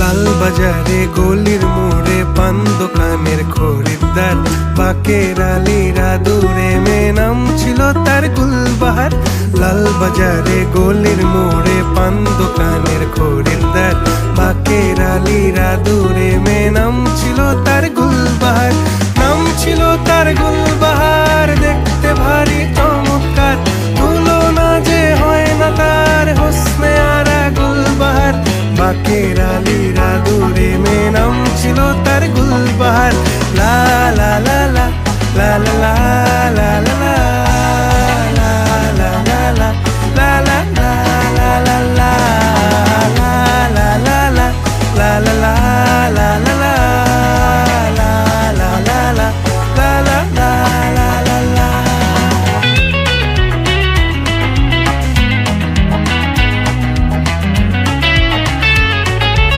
লাল বাজারে গলির মোড়ে পান দোকানের খরিদ্দার, বাকের আলীরা দূরে মেয়ে নাম ছিল তার গুলবাহার। লাল বাজারে গলির মোড়ে পান দোকানের খরিদ্দার, বাকের আলীরা দূরে মেয়ে নাম ছিল তার গুলবাহার। নাম ছিল তার গুলবাহার, দেখতে ভারী চমৎকার, তুলনা যে হয় না তার হোসনে আরা গুলবাহার। বাকের আলীরা দূরে মেয়ে নাম ছিল তার গুলবাহার। লা লা লা লা লা লা লা